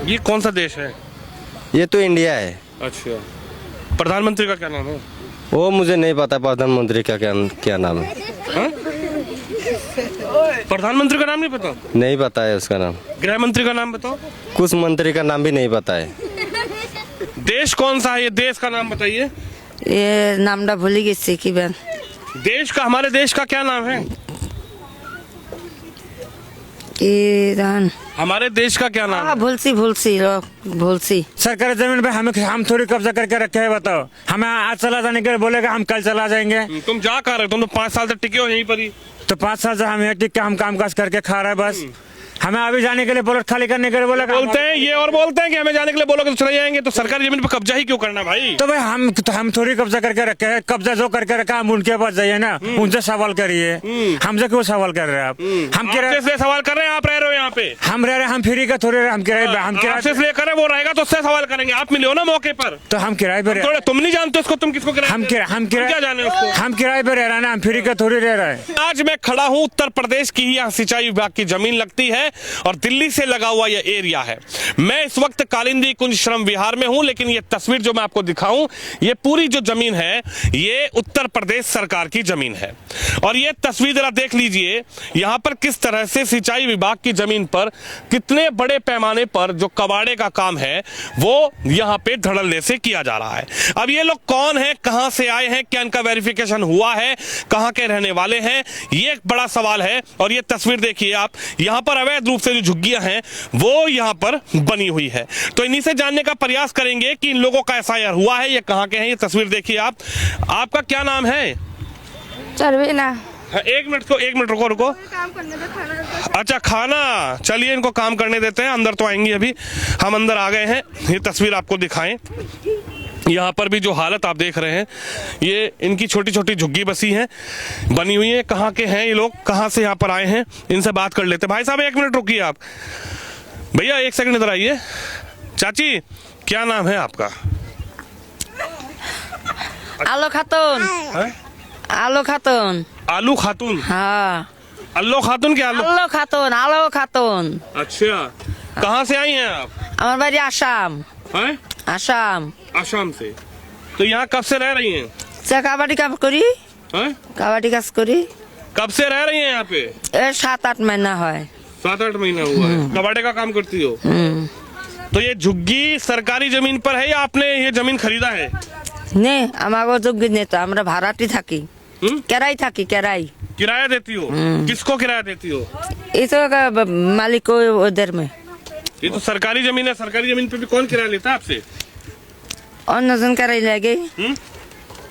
ये कौन सा देश है? ये तो इंडिया है। अच्छा, प्रधानमंत्री का क्या नाम है? वो मुझे नहीं पता प्रधानमंत्री का क्या नाम है। हाँ? प्रधानमंत्री का नाम नहीं पता? नहीं पता है उसका नाम। गृह मंत्री का नाम बताओ। कुछ मंत्री का नाम भी नहीं पता है। देश कौन सा है? ये देश का नाम बताइए। ये नामटा भूल गई कि बहन। देश का, हमारे देश का क्या नाम है? ईरान। हमारे देश का क्या नाम है? भूलसी। सरकारी जमीन पे हम थोड़ी कब्जा करके रखे हैं, बताओ। हमें आज चला जाने के लिए बोलेगा, हम कल चला जाएंगे। तुम जा कर रहे हो? तुम तो 5 साल तक टिके हो यहीं पर ही। तो 5 साल से हम यहाँ टिक के हम काम काज करके खा रहे हैं बस। हमें अभी जाने के लिए प्लॉट खाली करने के लिए बोलेगा। बोलते हैं ये और बोलते हैं कि हमें जाने के लिए बोलोगे तो चले जाएंगे। तो सरकारी जमीन पे कब्जा ही क्यों करना भाई? तो भाई हम थोड़ी कब्जा करके रखे हैं। कब्जा जो करके रखा हम उनके पास जाइए ना, उनसे सवाल करिए। हमसे क्यों सवाल कर रहे हैं आप? हम किराए सवाल कर रहे हैं? आप रह रहे हो यहाँ पे? हम रह रहे हैं, हम फ्री का थोड़े हम किराए आपसे इसलिए कर रहे हैं, वो रहेगा तो उससे सवाल करेंगे। आप मिले हो ना मौके पर, तो हम किराए पे थोड़े तुम नहीं जानते उसको, तुम किसको किराए? हम क्या जाने उसको? हम किराए पे रह रहे हैं ना, हम फ्री का थोड़ी रह रहे हैं। आज मैं खड़ा हूँ उत्तर प्रदेश की, यहाँ सिंचाई विभाग की जमीन लगती है और दिल्ली से लगा हुआ यह एरिया है। मैं इस वक्त कालिंदी कुंज श्रम विहार में हूं, लेकिन ये तस्वीर जो मैं आपको दिखाऊं, ये पूरी जो जमीन है ये उत्तर प्रदेश सरकार की जमीन है। और ये तस्वीर जरा देख लीजिए, यहां पर किस तरह से सिंचाई विभाग की जमीन पर कितने बड़े पैमाने पर जो कबाड़े का काम है वो यहां पे धड़ल्ले से किया जा रहा है। अब ये लोग कौन है, कहां से आए हैं, क्या इनका वेरिफिकेशन हुआ है, कहां के रहने वाले हैं, ये एक बड़ा सवाल है। और ये तस्वीर देखिए आप, यहां पर अवैध रूप से जो झुग्गियां हैं वो यहां पर बनी हुई है। तो इन्हीं से जानने का प्रयास करेंगे कि इन लोगों का एफआईआर हुआ है, ये कहां के हैं। ये तस्वीर देखिए आप। आपका क्या नाम है? चरवीना। एक मिनट रुको। अच्छा, खाना, चलिए इनको काम करने देते हैं। अंदर तो आएंगी, अभी हम अंदर आ गए हैं। ये तस्वीर आपको दिखाएं। यहाँ पर भी जो हालत आप देख रहे हैं, ये इनकी छोटी छोटी झुग्गी बनी हुई है। कहाँ के हैं ये लोग, कहाँ से यहाँ पर आए हैं, इनसे बात कर लेते हैं। भाई साहब 1 मिनट रुकिए आप। भैया 1 सेकंड इधर आइए। चाची क्या नाम है आपका? आलो खातून। आलो खातून। आलू खातून? हाँ। अल्लो खातून क्या? आलो खातून। अच्छा, कहाँ से आई हैं आप? हमारे बारी आसाम। आसाम। आसाम से। तो यहाँ कब से रह रही हैं? कबाड़ी काम करी। कबाड़ी काज करी। कब से रह रही हैं यहाँ पे? 7-8 महीना है। 7-8 महीना हुआ है। कबाड़े का काम करती हो? तो ये झुग्गी सरकारी जमीन पर है या आपने ये जमीन खरीदा है? नहीं, हमारे झुग्गी नहीं, तो हमारा भाड़ाटी थाकी। किराई किराया देती हो? किसको किराया देती हो? इस मालिक को उधर में। ये तो सरकारी जमीन है, सरकारी जमीन पे भी कौन किराया लेता है आपसे? और नजन कराई लगे।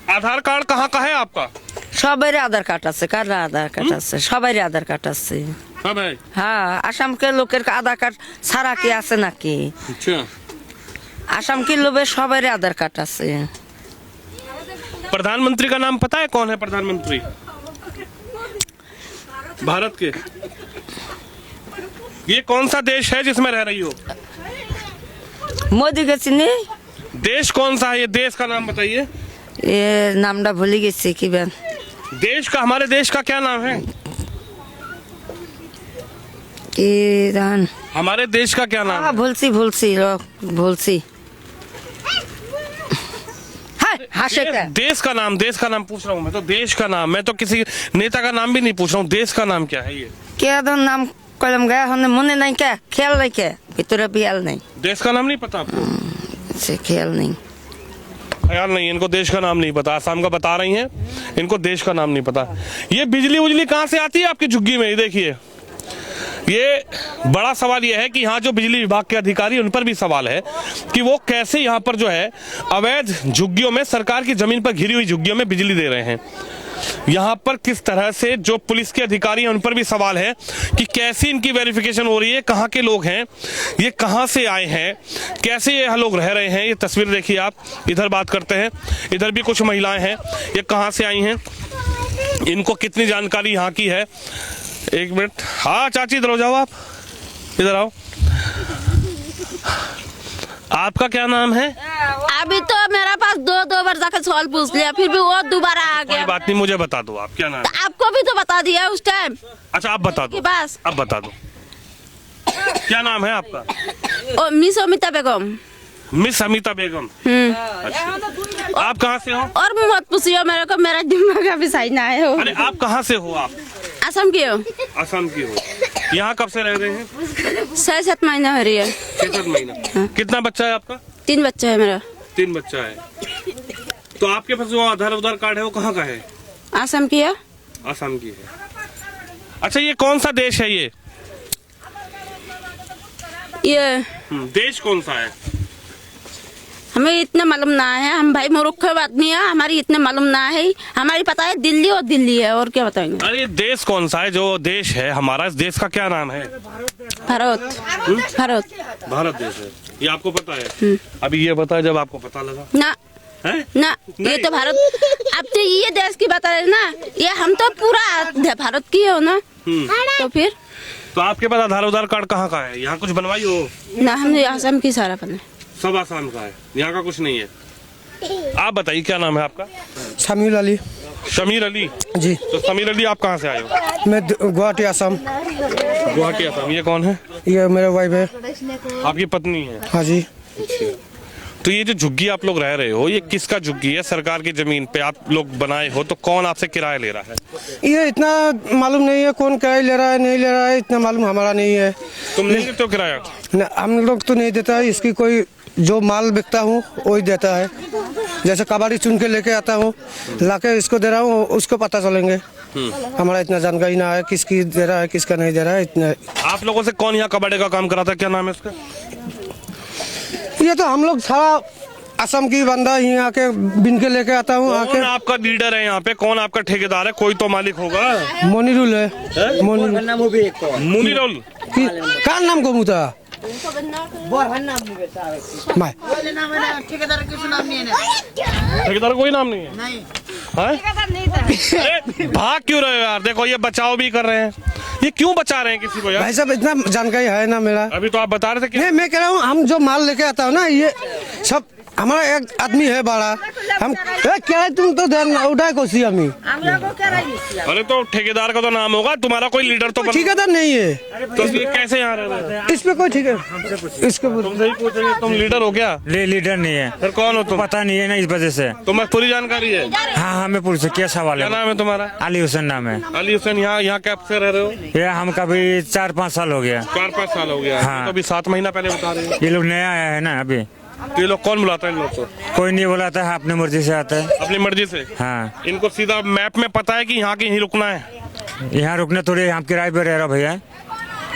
आधार कार्ड कहाँ का है आपका? সবারই আধার কার্ড আছে, কার আধার কার্ড আছে, সবারই আধার কার্ড আছে। सब है? হ্যাঁ, আসামকে লোকের আধার কার্ড ছাড়া কি আছে নাকি? अच्छा, আসাম কি লোকের সবারই আধার কার্ড আছে। प्रधानमंत्री का नाम पता है? कौन है प्रधानमंत्री भारत के? ये कौन सा देश है जिसमें रह रही हो? মোদি গেছি নি। देश कौन सा है? ये देश का नाम बताइए। ये नामটা ভুলে গেছি কি বেন। देश का, हमारे देश का क्या नाम है? ईरान। हमारे देश का क्या नाम है? भूलसी। देश का नाम पूछ रहा हूँ मैं तो। देश का नाम, मैं तो किसी नेता का नाम भी नहीं पूछ रहा हूँ। देश का नाम क्या है ये? क्या नाम कलम गया हमने, मने नहीं क्या, ख्याल नहीं क्या, भीतर ख्याल नहीं। देश का नाम नहीं पता आपको? से ख्याल नहीं। ख्याल नहीं, इनको देश का नाम नहीं पता। आसाम का बता रही हैं, इनको देश का नाम नहीं पता। ये बिजली कहाँ से आती है आपकी झुग्गी में? ये देखिए, ये बड़ा सवाल ये है कि यहाँ जो बिजली विभाग के अधिकारी, उन पर भी सवाल है कि वो कैसे यहाँ पर जो है अवैध झुग्गियों में, सरकार की जमीन पर घिरी हुई झुग्गियों में बिजली दे रहे हैं। यहाँ पर किस तरह से जो पुलिस के अधिकारी हैं, उन पर भी सवाल है कि कैसी इनकी वेरिफिकेशन हो रही है, कहाँ के लोग हैं, ये कहाँ से आए हैं, कैसे ये लोग रह रहे हैं। ये तस्वीर देखिए आप। इधर बात करते हैं, इधर भी कुछ महिलाएं हैं, ये कहाँ से आई हैं, इनको कितनी जानकारी यहाँ की है। 1 मिनट। हाँ चाची, इधर हो जाओ, आप इधर आओ। आपका क्या नाम है? अभी तो मेरा पास दो बार जाकर सवाल पूछ लिया, फिर भी वो दोबारा आ गया। कोई बात नहीं, मुझे बता दो आप क्या नाम है? आपको भी तो बता दिया उस टाइम। अच्छा, आप बता दो, बस अब बता दो क्या नाम है आपका? ओ मिस अमिता बेगम। मिस अमिता बेगम। अच्छा। आप कहाँ से हो? और मत पूछिए मेरे को, मेरा दिमाग अभी सही ना है। अरे आप कहाँ से हो? आप असम की हो। असम की हो। यहाँ कब से रह रहे हैं? 6-7 महीना हो रही है। 6-7 महीना। कितना बच्चा है आपका? 3 बच्चे है मेरा। 3 बच्चा है। तो आपके पास जो आधार कार्ड है वो कहाँ का है? असम की है। असम की है। अच्छा, ये कौन सा देश है ये? देश कौन सा है? हमें इतना मालूम ना है, हम भाई मूर्ख आदमी है, हमारी इतना मालूम ना है। हमारी पता है दिल्ली और दिल्ली है, और क्या बताएंगे। अरे देश कौन सा है? जो देश है हमारा, इस देश का क्या नाम है? भारत। भारत। भारत देश है, ये आपको पता है? अभी ये बता, जब आपको पता लगा ना है? ना, ये तो भारत, अब तो ये देश की बता रहे ना, ये हम तो पूरा भारत की हो ना। तो फिर तो आपके पास आधार कार्ड कहाँ का है? यहाँ कुछ बनवाई हो? ना, हमने असम की सारा बने। सब आसाम का है, यहाँ का कुछ नहीं है। आप बताइए क्या नाम है आपका? शमीर अली। शमीर अली जी। तो शमीर अली, आप कहाँ से आए हो? मैं गुवाहाटी असम। गुवाहाटी असम। ये कौन है? ये मेरे वाइफ है। आपकी पत्नी है? हाँ जी। तो ये जो झुग्गी आप लोग रह रहे हो, ये किसका झुग्गी है? सरकार की जमीन पे आप लोग बनाए हो, तो कौन आपसे किराया ले रहा है? ये इतना मालूम नहीं है कौन किराया ले रहा है नहीं ले रहा है, इतना मालूम हमारा नहीं है। तुम नहीं देते हो किराया? न, हम लोग तो नहीं देता है। इसकी कोई जो माल बिकता हूँ वही देता है। जैसे कबाड़ी चुन के लेके आता हूँ, लाके इसको दे रहा हूँ, उसको पता चलेंगे। हमारा इतना जानकारी ना है किसकी दे रहा है किसका नहीं दे रहा है, इतना। आप लोगों से कौन यहाँ कबाड़ी का काम कराता है? क्या नाम है उसका? ये तो हम लोग सारा असम की बंदा यहाँ आके बिन के लेके आता हूँ। कौन आपका लीडर है यहाँ पे? कौन आपका ठेकेदार है? कोई तो मालिक होगा। मोनिरुल है। मुनीरुल। का नाम को मुता ठेकेदार कोई नाम नहीं है? नहीं। अरे भाग क्यों रहे हो यार? देखो ये बचाव भी कर रहे हैं। ये क्यों बचा रहे हैं किसी को यार? भाई साहब इतना जानकारी है ना मेरा। अभी तो आप बता रहे थे कि नहीं, मैं कह रहा हूँ हम जो माल लेके आता हूँ ना, ये सब हमारा एक आदमी है बड़ा। हम क्या है, तुम तो ध्यान उठाए कोसी हमी। अरे तो ठेकेदार का तो नाम होगा, तुम्हारा कोई लीडर तो ठेकेदार नहीं है। तो ये कैसे यहाँ रह रहे हैं? इस पे कोई ठीक है, इसको तुमसे ही पूछेंगे, तुम लीडर हो क्या? लीडर नहीं है। फिर कौन हो तुम? पता नहीं है ना, इस वजह से। तुम्हें पूरी जानकारी है? हाँ, हमें पूछ क्या सवाल क्या है? नाम है तुम्हारा? अली हुसैन नाम है। अली हुसैन। यहाँ कब से रह रहे हो? ये हम कभी 4-5 साल हो गया। 4-5 साल हो गया। हाँ। तो अभी 7 महीना पहले बता रहे हो। ये लोग नया आया है ना अभी। तो ये लोग कौन बुलाता है इन लोग को? कोई नहीं बुलाता है, अपनी मर्जी से आता है। अपनी मर्जी से? हाँ। इनको सीधा मैप में पता है कि यहाँ कहीं रुकना है? यहाँ रुकने थोड़े, हम किराए पे रह रहा भैया।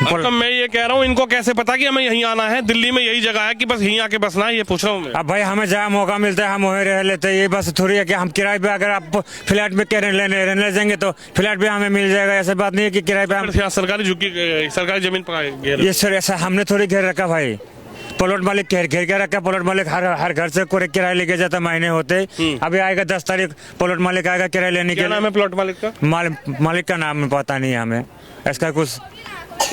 तो मैं ये कह रहा हूँ, इनको कैसे पता कि हमें यहीं आना है? दिल्ली में यही जगह है कि बस यहीं आके बसना है? ये पूछ रहा हूँ मैं। अब भाई हमें जहाँ मौका मिलता है हम वहीं रह लेते हैं। ये बस थोड़ी है कि हम किराए पे, अगर आप फ्लैट में रहने जाएंगे तो फ्लैट भी हमें मिल जाएगा। ऐसा बात नहीं है कि किराए पे हम। यहाँ सरकारी झुग्गी, सरकारी जमीन पर ये सर ऐसा हमने थोड़ी घेर रखा भाई। प्लॉट मालिक घेर के रखा। प्लॉट मालिक हर घर से कोई किराया लेके जाता, महीने होते। अभी आएगा 10 तारीख, प्लॉट मालिक आएगा किराया लेने के क्या नाम है प्लॉट मालिक का? मालिक का नाम पता नहीं है हमें, इसका कुछ।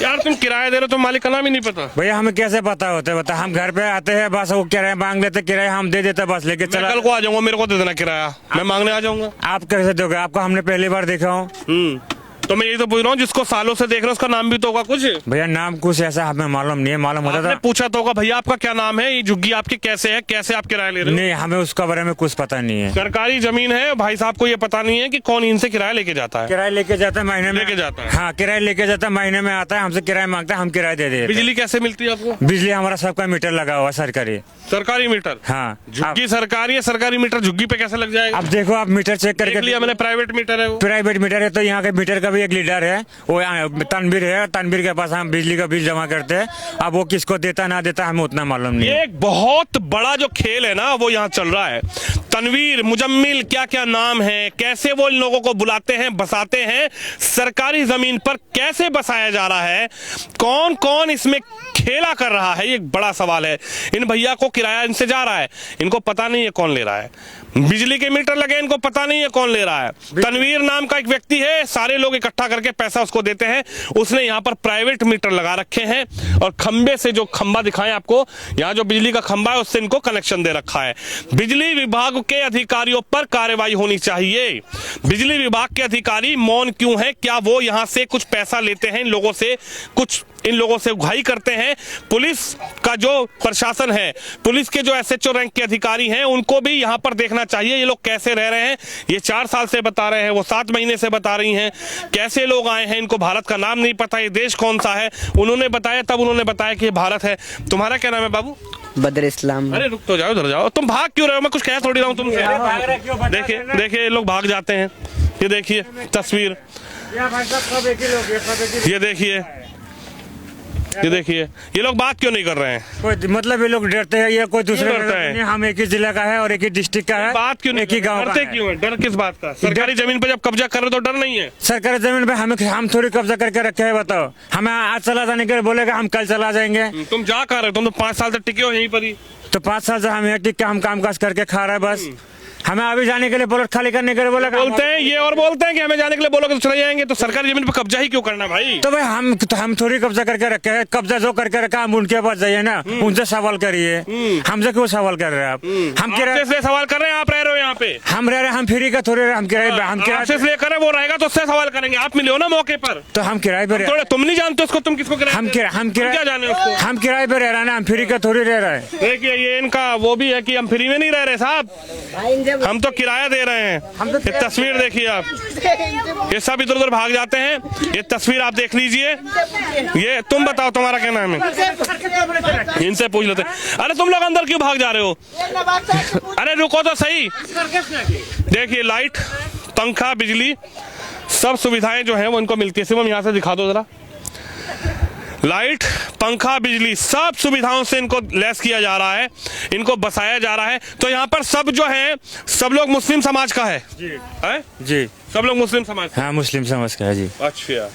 यार तुम किराया दे रहे हो तो मालिक का नाम ही नहीं पता? भैया हमें कैसे पता होता है? बता, हम घर पे आते हैं बस, वो किराया मांग लेते, किराया हम दे देते, बस लेके चला। कल को आ जाऊंगा, मेरे को दे देना किराया, मैं मांगने आ जाऊंगा। आप कैसे दोगे? आपको हमने पहली बार देखा हूँ। तो मैं यही तो पूछ रहा हूँ, जिसको सालों से देख रहा हूँ उसका नाम भी तो होगा कुछ? भैया नाम कुछ ऐसा हमें मालूम नहीं है। मालूम होता था पूछा तो होगा, भैया आपका क्या नाम है? ये झुग्गी आपकी कैसे है? कैसे आप किराया ले रहे हो? नहीं, हमें उसका बारे में कुछ पता नहीं है। सरकारी जमीन है, भाई साहब को ये पता नहीं है कि कौन इनसे किराया लेके जाता है? किराया लेके जाता है महीने में। लेके जाता है? हाँ, किराया लेके जाता है, महीने में आता है, हमसे किराया मांगता है, हम किराया दे देते हैं। बिजली कैसे मिलती है आपको? बिजली हमारा सबका मीटर लगा हुआ सरकारी। सरकारी मीटर? हाँ। झुग्गी सरकारी है, सरकारी मीटर झुग्गी पे कैसे लग जाएगा? अब देखो, आप मीटर चेक करके लिया मैंने, प्राइवेट मीटर है वो। प्राइवेट मीटर है तो यहाँ के मीटर का भी एक लीडर है, वो तनवीर है। तनवीर के पास हम बिजली का बिल जमा करते हैं। अब वो किसको देता ना देता हमें उतना मालूम नहीं है। एक बहुत बड़ा जो खेल है ना वो यहाँ चल रहा है। तनवीर, मुजम्मिल, क्या क्या नाम है, कैसे वो इन लोगों को बुलाते हैं, बसाते हैं, सरकारी जमीन पर कैसे बसाया जा रहा है, कौन कौन इसमें खेला कर रहा है, ये एक बड़ा सवाल है। इन भैया को किराया इनसे जा रहा है, इनको पता नहीं है कौन ले रहा है। बिजली के मीटर लगे, इनको पता नहीं है कौन ले रहा है। तनवीर नाम का एक व्यक्ति है, सारे लोग इकट्ठा करके पैसा उसको देते हैं। उसने यहाँ पर प्राइवेट मीटर लगा रखे हैं और खंबे से, जो खंबा दिखाएं आपको, यहाँ जो बिजली का खंबा है उससे इनको कनेक्शन दे रखा है। बिजली विभाग के अधिकारियों पर कार्रवाई होनी चाहिए। बिजली विभाग के अधिकारी मौन क्यों है? क्या वो यहाँ से कुछ पैसा लेते हैं इन लोगों से? कुछ इन लोगों से उगाही करते हैं। पुलिस का जो प्रशासन है, पुलिस के जो SHO रैंक के अधिकारी हैं, उनको भी यहाँ पर देखना चाहिए ये लोग कैसे रह रहे हैं। ये 4 साल से बता रहे हैं, वो 7 महीने से बता रही हैं कैसे लोग आए हैं, इनको भारत का नाम नहीं पता, ये देश कौन सा है उन्होंने बताया, तब उन्होंने बताया कि ये भारत है। तुम्हारा क्या नाम है बाबू? बदर इस्लाम। अरे रुक तो जाओ, इधर जाओ, तुम भाग क्यों रहे हो? मैं कुछ कह थोड़ी रहा हूँ तुमसे। देखिए देखिए ये लोग भाग जाते हैं। ये देखिए तस्वीर, ये देखिए, ये देखिए ये लोग बात क्यों नहीं कर रहे हैं? कोई मतलब ये लोग डरते हैं, ये कोई दूसरे क्यों डरते हैं? नहीं, हम एक ही जिला का है और एक ही डिस्ट्रिक्ट का है। बात क्यों नहीं एक ही गांव का डरते है। क्यों है? डर किस बात का? सरकारी जमीन पर जब कब्जा कर रहे तो डर नहीं है? सरकारी जमीन पे हम थोड़ी कब्जा करके रखे हैं, बताओ। हमें आज चला जाने के लिए बोलेगा, हम कल चला जाएंगे। तुम जा कर रहे हो? तुम तो 5 साल तक टिके हो यहीं पर ही। तो 5 साल से हम यहाँ टिक के हम काम काज करके खा रहे हैं बस। हमें अभी जाने के लिए प्लॉट खाली करने के लिए बोला, बोलते हैं ये और बोलते हैं कि हमें जाने के लिए बोलोगे तो चले जाएंगे। तो सरकारी जमीन पर कब्जा ही क्यों करना भाई? तो भाई हम थोड़ी कब्जा करके रखे हैं। कब्जा जो करके रखा हम उनके पास जाइए ना, उनसे सवाल करिए। हमसे क्यों सवाल कर रहे हैं आप? हम किराए इसलिए सवाल कर रहे हैं, आप रह रहे हो यहाँ पे। हम रह रहे, हम फ्री का थोड़े, हम किराए आपसे इसलिए कर रहे हैं, वो रहेगा तो उससे सवाल करेंगे। आप मिले हो ना मौके पर, तो हम किराए पे थोड़े तुम नहीं जानते उसको, तुम किसको किराए हम पे? क्या जाने उसको? हम किराए पे रह रहे हैं ना, हम फ्री का थोड़ी रह रहे हैं। देखिए ये इनका वो भी है कि हम फ्री में नहीं रह रहे साहब, हम तो किराया दे रहे हैं। ये तस्वीर देखिए आप, ये सब इधर उधर भाग जाते हैं। ये तस्वीर आप देख लीजिए। ये तुम बताओ तुम्हारा क्या नाम है? इनसे पूछ लेते हैं। अरे तुम लोग अंदर क्यों भाग जा रहे हो? अरे रुको तो सही। देखिए लाइट, पंखा, बिजली, सब सुविधाएं जो हैं वो इनको मिलती है। शिवम यहाँ से दिखा दो जरा। लाइट, पंखा, बिजली, सब सुविधाओं से इनको लैस किया जा रहा है, इनको बसाया जा रहा है। तो यहाँ पर सब जो है, सब लोग मुस्लिम समाज का है जी, सब लोग मुस्लिम समाज का? हाँ मुस्लिम समझ का है जी। अच्छा,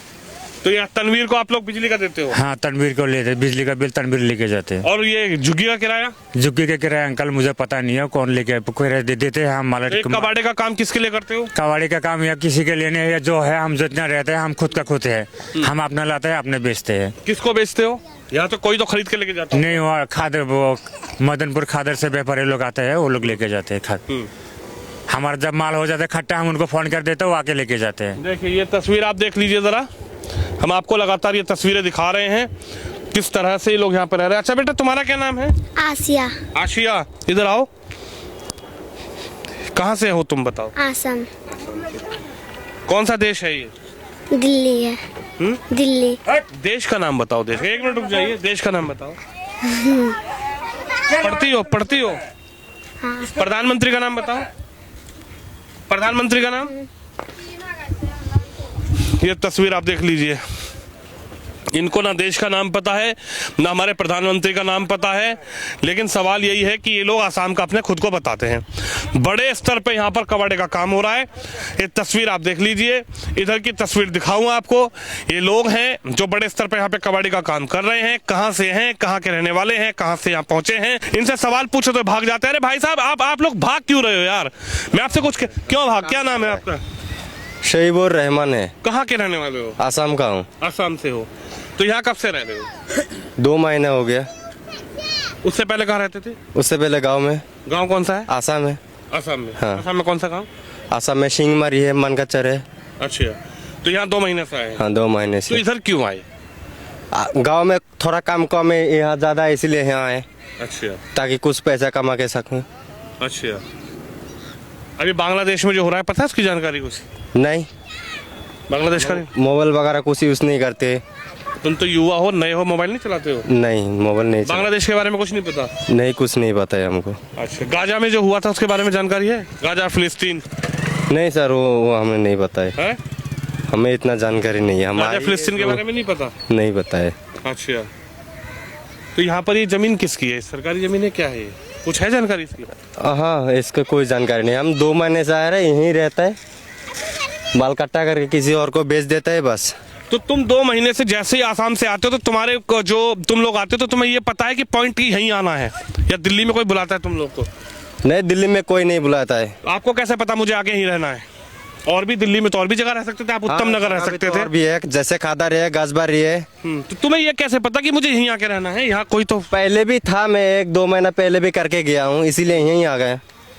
तो ये तनवीर को आप लोग बिजली का देते हो? हाँ तनवीर को लेते, बिजली का बिल तनवीर लेके जाते हैं। और ये झुग्गी का किराया? झुग्गी के किराया अंकल मुझे पता नहीं है कौन लेके देते हैं। हम माला एक कबाड़े का काम किसके लिए करते हो? कबाड़ी का काम या किसी के लेने या जो है, हम जितना रहते हैं हम खुद का खुद है। हम अपना लाते हैं, अपने बेचते हैं। किसको बेचते हो? यहाँ तो कोई तो खरीद के लेके जाता है। नहीं, वो खादर, वो मदनपुर खादर से व्यापारी लोग आते हैं, वो लोग लेके जाते हैं खाद। हमारा जब माल हो जाता है खट्टा, हम उनको फोन कर देते हैं, वो आके लेके जाते हैं। देखिए ये तस्वीर आप देख लीजिए जरा, हम आपको लगातार ये तस्वीरें दिखा रहे हैं किस तरह से ये लोग यहाँ पर रह रहे हैं। अच्छा बेटा तुम्हारा क्या नाम है? आसिया। आशिया, इधर आओ। कहाँ से हो तुम बताओ? आसम। कौन सा देश है ये? दिल्ली है। दिल्ली। देश का नाम बताओ। देश, 1 मिनट रुक जाइए, देश का नाम बताओ। पढ़ती हो? हाँ। प्रधानमंत्री का नाम बताओ। प्रधानमंत्री का नाम? ये तस्वीर आप देख लीजिए। इनको ना देश का नाम पता है, ना हमारे प्रधानमंत्री का नाम पता है। लेकिन सवाल यही है कि ये लोग आसाम का अपने खुद को बताते हैं। बड़े स्तर पे यहाँ पर कबाड़े का काम हो रहा है। ये तस्वीर आप देख लीजिए, इधर की तस्वीर दिखाऊंगा आपको। ये लोग हैं जो बड़े स्तर पे यहाँ पे कबाड़ी का काम कर रहे हैं। कहाँ से हैं, कहाँ के रहने वाले हैं, कहाँ से यहाँ पहुंचे हैं, इनसे सवाल पूछो तो भाग जाते हैं। अरे भाई साहब आप लोग भाग क्यों रहे हो यार? मैं आपसे कुछ क्यों भाग? क्या नाम है आपका? शहीबुर रहमान है। कहाँ के रहने वाले हो? आसाम का हूँ। आसाम से हो? तो यहाँ कब से रह रहे हो? 2 महीने हो गया। उससे पहले कहाँ रहते थे? उससे पहले गांव में। गांव कौन सा है? आसाम है। आसाम में? हाँ। आसाम में कौन सा गांव? आसाम में सिंगमारी है, मनकाचर है। अच्छा, तो यहाँ 2 महीने से आए हैं। हाँ 2 महीने तो से। इधर क्यों आए? गांव में थोड़ा काम कम है, यहाँ ज्यादा है, इसलिए यहाँ आए, अच्छा ताकि कुछ पैसा कमा के सकूं। अच्छा। अभी बांग्लादेश में जो हो रहा है पता है उसकी जानकारी कुछ? नहीं, बांग्लादेश का नहीं? मोबाइल वगैरह कुछ यूज नहीं करते। तुम तो युवा हो, नए हो, मोबाइल नहीं चलाते हो? नहीं, मोबाइल नहीं बांग्लादेश के बारे में कुछ नहीं पता? नहीं, कुछ नहीं पता है हमको। अच्छा, गाजा में जो हुआ था उसके बारे में जानकारी है? गाजा फिलिस्तीन? नहीं सर, वो हमें नहीं पता है। है? हमें इतना जानकारी नहीं है। गाजा हमारे फिलिस्तीन के बारे में नहीं पता? नहीं पता है। अच्छा, तो यहाँ पर ये जमीन किसकी है? सरकारी जमीन है, क्या है ये? कुछ है जानकारी इसकी? हाँ, इसका कोई जानकारी नहीं। हम 2 महीने से आ रहे, यहीं रहता है, बाल कट्टा करके किसी और को बेच देता है बस। तो तुम 2 महीने से जैसे ही आसाम से आते हो तो तुम्हारे को जो तुम लोग आते हो तो तुम्हें ये पता है कि पॉइंट यहीं आना है, या दिल्ली में कोई बुलाता है तुम लोग को? नहीं, दिल्ली में कोई नहीं बुलाता है। आपको कैसे पता मुझे आगे यहीं रहना है? और भी दिल्ली में तो और भी जगह रह सकते थे आप, उत्तम नगर रह सकते थे। और भी है, जैसे खादर है, गाजबारी है। तो तुम्हें ये कैसे पता कि मुझे यहीं आके रहना है? यहाँ कोई तो पहले भी था, मैं 1-2 महीना पहले भी करके गया हूँ, इसीलिए यहीं आ गए।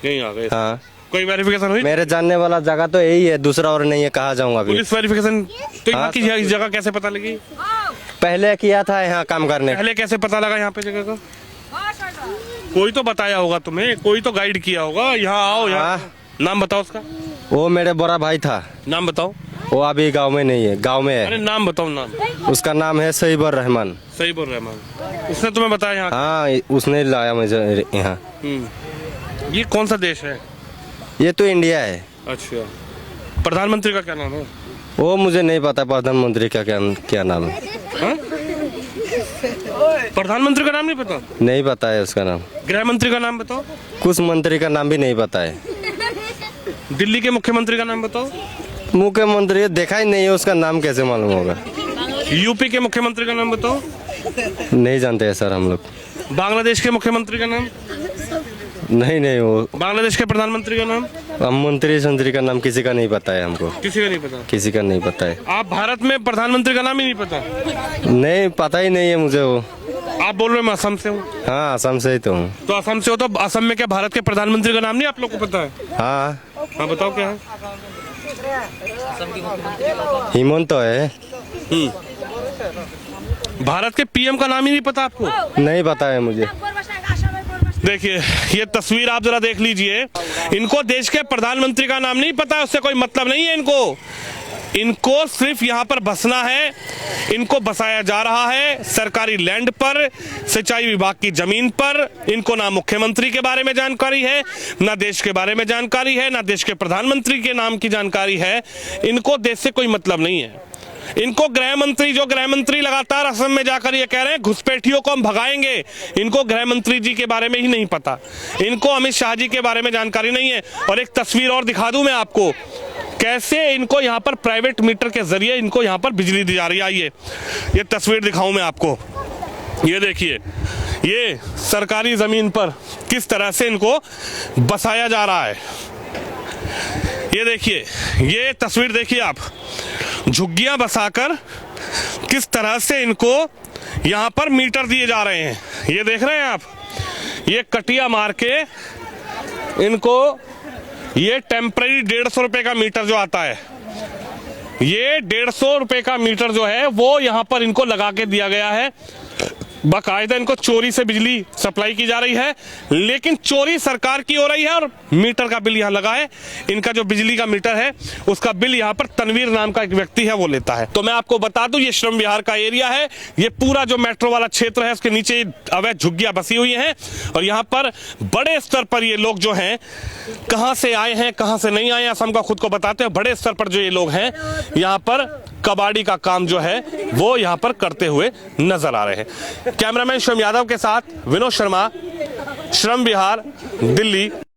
यहीं आ गए? हाँ, कोई वेरिफिकेशन हुई? मेरे जानने वाला जगह तो यही है, दूसरा और नहीं है, कहाँ जाऊँ अभी। Police verification? तो यहाँ की जगह कैसे पता लगी? पहले किया था यहाँ काम करने। पहले कैसे पता लगा यहाँ पे जगह का? कोई तो बताया होगा तुम्हें, कोई तो गाइड किया होगा, यहाँ आओ यहाँ। हाँ। नाम बताओ उसका, वो मेरे बड़ा भाई था। नाम बताओ। वो अभी गांव में नहीं है, गांव में अरे है। नाम बताओ, नाम। उसका नाम है सईबर रहमान। सही बोल रहे हैं, उसने तुम्हें बताया यहाँ? हाँ, उसने लाया मुझे यहाँ। ये कौन सा देश है? ये तो इंडिया है। अच्छा, प्रधानमंत्री का क्या नाम है? वो मुझे नहीं पता प्रधानमंत्री का क्या नाम है। हाँ? प्रधानमंत्री का नाम नहीं पता? नहीं पता है उसका नाम। गृह मंत्री का नाम बताओ। कुछ मंत्री का नाम भी नहीं पता है। दिल्ली के मुख्यमंत्री का नाम बताओ। मुख्यमंत्री देखा ही नहीं है, उसका नाम कैसे मालूम होगा। यूपी के मुख्यमंत्री का नाम बताओ। नहीं जानते हैं सर हम लोग। बांग्लादेश के मुख्यमंत्री का नाम? नहीं, वो बांग्लादेश के प्रधानमंत्री का नाम? हम मंत्री का नाम किसी का नहीं पता है हमको। किसी का नहीं पता? किसी का नहीं पता है। आप भारत में प्रधानमंत्री का नाम ही नहीं पता? नहीं, पता ही नहीं है मुझे वो। आप बोल रहे हो मैं असम से हूँ? हाँ, असम से ही तो हूँ। तो असम से हो तो असम में क्या भारत के प्रधानमंत्री का नाम नहीं आप लोग को पता है? हाँ, हाँ बताओ क्या है? हिमंत तो है। भारत के पीएम का नाम ही नहीं पता आपको? नहीं पता है मुझे। देखिए ये तस्वीर आप जरा देख लीजिए। इनको देश के प्रधानमंत्री का नाम नहीं पता है, उससे कोई मतलब नहीं है इनको सिर्फ यहाँ पर बसना है। इनको बसाया जा रहा है सरकारी लैंड पर, सिंचाई विभाग की जमीन पर। इनको ना मुख्यमंत्री के बारे में जानकारी है, ना देश के बारे में जानकारी है, ना देश के प्रधानमंत्री के नाम की जानकारी है। इनको देश से कोई मतलब नहीं है। इनको गृह मंत्री लगातार असम में जाकर ये कह रहे हैं घुसपैठियों को हम भगाएंगे, इनको गृह मंत्री जी के बारे में ही नहीं पता। इनको अमित शाह जी के बारे में जानकारी नहीं है। और एक तस्वीर और दिखा दूं मैं आपको, कैसे इनको यहाँ पर प्राइवेट मीटर के जरिए इनको यहाँ पर बिजली दी जा रही है। ये तस्वीर दिखाऊं मैं आपको। ये देखिए, ये सरकारी जमीन पर किस तरह से इनको बसाया जा रहा है। ये देखिए, ये तस्वीर देखिए आप, झुग्गियां बसाकर किस तरह से इनको यहाँ पर मीटर दिए जा रहे हैं। ये देख रहे हैं आप, ये कटिया मार के इनको ये टेम्पररी 150 रुपए का मीटर जो आता है, ये 150 रुपए का मीटर जो है वो यहाँ पर इनको लगा के दिया गया है। बाकायदा इनको चोरी से बिजली सप्लाई की जा रही है, लेकिन चोरी सरकार की हो रही है और मीटर का बिल यहाँ लगा है। इनका जो बिजली का मीटर है उसका बिल यहाँ पर तनवीर नाम का एक व्यक्ति है वो लेता है। तो मैं आपको बता दूं, ये श्रम विहार का एरिया है। ये पूरा जो मेट्रो वाला क्षेत्र है उसके नीचे अवैध झुग्गियां बसी हुई हैं और यहाँ पर बड़े स्तर पर ये लोग जो हैं, कहाँ से आए हैं कहाँ से नहीं आए, असम का खुद को बताते हैं। बड़े स्तर पर जो ये लोग हैं यहाँ पर कबाड़ी का काम जो है वो यहाँ पर करते हुए नजर आ रहे हैं। कैमरामैन शिवम यादव के साथ विनोद शर्मा, श्रम विहार, दिल्ली।